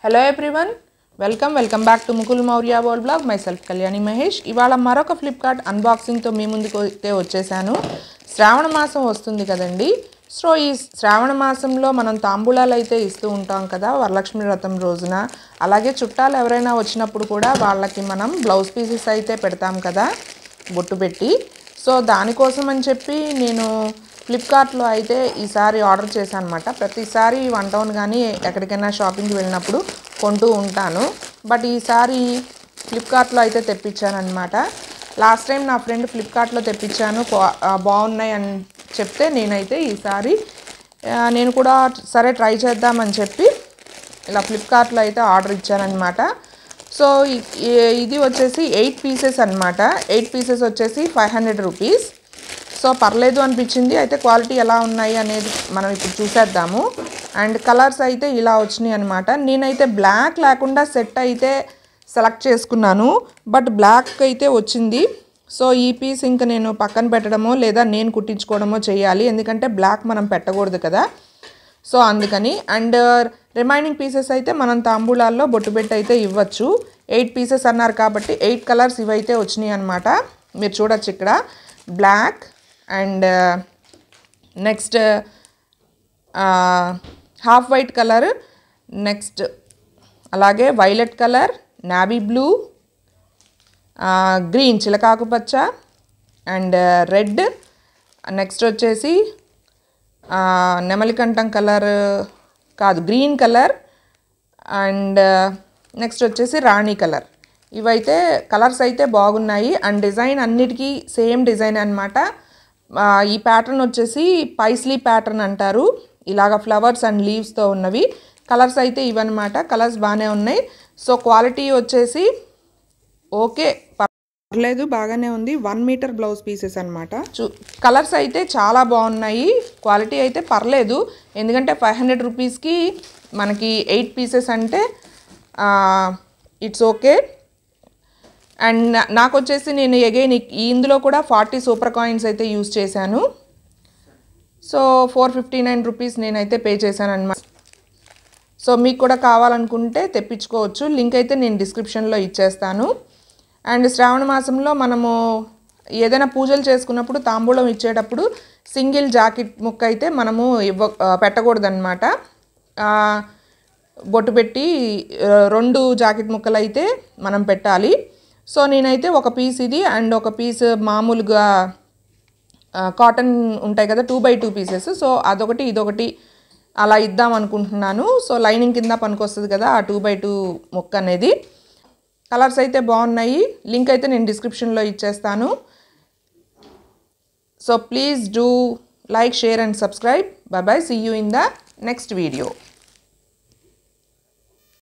Hello everyone, welcome back to Mukul Maurya World Blog. Myself Kalyani Mahesh. ఇవాళ మరొక Flipkart unboxing తో మీ ముందుకు అయితే వచ్చేసాను. శ్రావణ మాసం వస్తుంది కదండి. సో ఈ శ్రావణ మాసంలో మనం తాంబూలాలు అయితే ఇస్తూ ఉంటాం కదా వరలక్ష్మి వ్రతం రోజున. అలాగే చుట్టాలు ఎవరైనా వచ్చినప్పుడు కూడా వాళ్ళకి మనం బ్లౌజ్ పీసెస్ అయితే పెడతాం కదా బొట్టు పెట్టి. సో దానికోసం అని చెప్పి నేను ఫ్లిప్కార్ట్లో అయితే ఈసారి ఆర్డర్ చేశాను అనమాట. ప్రతిసారి వన్ టౌన్ కానీ ఎక్కడికైనా షాపింగ్కి వెళ్ళినప్పుడు కొంటూ ఉంటాను. బట్ ఈసారి ఫ్లిప్కార్ట్లో అయితే తెప్పించాను అనమాట. లాస్ట్ టైం నా ఫ్రెండ్ ఫ్లిప్కార్ట్లో తెప్పించాను బాగున్నాయి అని చెప్తే నేనైతే ఈసారి నేను కూడా సరే ట్రై చేద్దామని చెప్పి ఇలా ఫ్లిప్కార్ట్లో అయితే ఆర్డర్ ఇచ్చానమాట. సో ఇది వచ్చేసి 8 పీసెస్ అనమాట. 8 పీసెస్ వచ్చేసి 500 రూపీస్. సో పర్లేదు అనిపించింది. అయితే క్వాలిటీ ఎలా ఉన్నాయి అనేది మనం ఇప్పుడు చూసేద్దాము. అండ్ కలర్స్ అయితే ఇలా వచ్చినాయి అనమాట. నేనైతే బ్లాక్ లేకుండా సెట్ అయితే సెలెక్ట్ చేసుకున్నాను, బట్ బ్లాక్ అయితే వచ్చింది. సో ఈ పీస్ ఇంకా నేను పక్కన పెట్టడమో లేదా నేను కుట్టించుకోవడమో చేయాలి, ఎందుకంటే బ్లాక్ మనం పెట్టకూడదు కదా. సో అందుకని. అండ్ రిమైనింగ్ పీసెస్ అయితే మనం తాంబూలాల్లో బొట్టు పెట్టి అయితే ఇవ్వచ్చు. 8 పీసెస్ అన్నారు కాబట్టి 8 కలర్స్ ఇవైతే వచ్చినాయి అనమాట. మీరు చూడొచ్చు ఇక్కడ black and next half white colour, next అలాగే violet colour, navy blue, green చిలకాకు పచ్చ అండ్ రెడ్, నెక్స్ట్ వచ్చేసి నెమలికంఠం కలర్ కాదు గ్రీన్ కలర్ అండ్ నెక్స్ట్ వచ్చేసి రాణి కలర్. ఇవైతే కలర్స్ అయితే బాగున్నాయి. అండ్ డిజైన్ అన్నిటికీ సేమ్ డిజైన్ అనమాట. ఈ ప్యాటర్న్ వచ్చేసి పైస్లీ ప్యాటర్న్ అంటారు. ఇలాగ ఫ్లవర్స్ అండ్ లీవ్స్తో ఉన్నవి. కలర్స్ అయితే ఇవన్నమాట. కలర్స్ బాగానే ఉన్నాయి. సో క్వాలిటీ వచ్చేసి ఓకే పర్లేదు బాగానే ఉంది. 1 మీటర్ బ్లౌజ్ పీసెస్ అనమాట. కలర్స్ అయితే చాలా బాగున్నాయి. క్వాలిటీ అయితే పర్లేదు, ఎందుకంటే 500 రూపీస్కి మనకి 8 పీసెస్ అంటే ఇట్స్ ఓకే. అండ్ నాకు వచ్చేసి నేను అగైన్ ఇందులో కూడా 40 సూపర్ కాయిన్స్ అయితే యూజ్ చేశాను. సో 459 రూపీస్ నేనైతే పే చేశాను అనమాట. సో మీకు కూడా కావాలనుకుంటే తెప్పించుకోవచ్చు. లింక్ అయితే నేను డిస్క్రిప్షన్లో ఇచ్చేస్తాను. అండ్ శ్రావణ మాసంలో మనము ఏదైనా పూజలు చేసుకున్నప్పుడు తాంబూలం ఇచ్చేటప్పుడు సింగిల్ జాకెట్ ముక్క అయితే మనము పెట్టకూడదన్నమాట. బొట్టు పెట్టి 2 జాకెట్ ముక్కలు అయితే మనం పెట్టాలి. సో నేనైతే ఒక పీస్ ఇది అండ్ ఒక పీస్ మామూలుగా కాటన్ ఉంటాయి కదా 2x2 పీసెస్. సో అదొకటి ఇదొకటి అలా ఇద్దాం అనుకుంటున్నాను. సో లైనింగ్ కింద పనికొస్తుంది కదా ఆ 2x2 ముక్క అనేది. కలర్స్ అయితే బాగున్నాయి. లింక్ అయితే నేను డిస్క్రిప్షన్లో ఇచ్చేస్తాను. So please do like, share and subscribe. Bye bye. See you in the next video.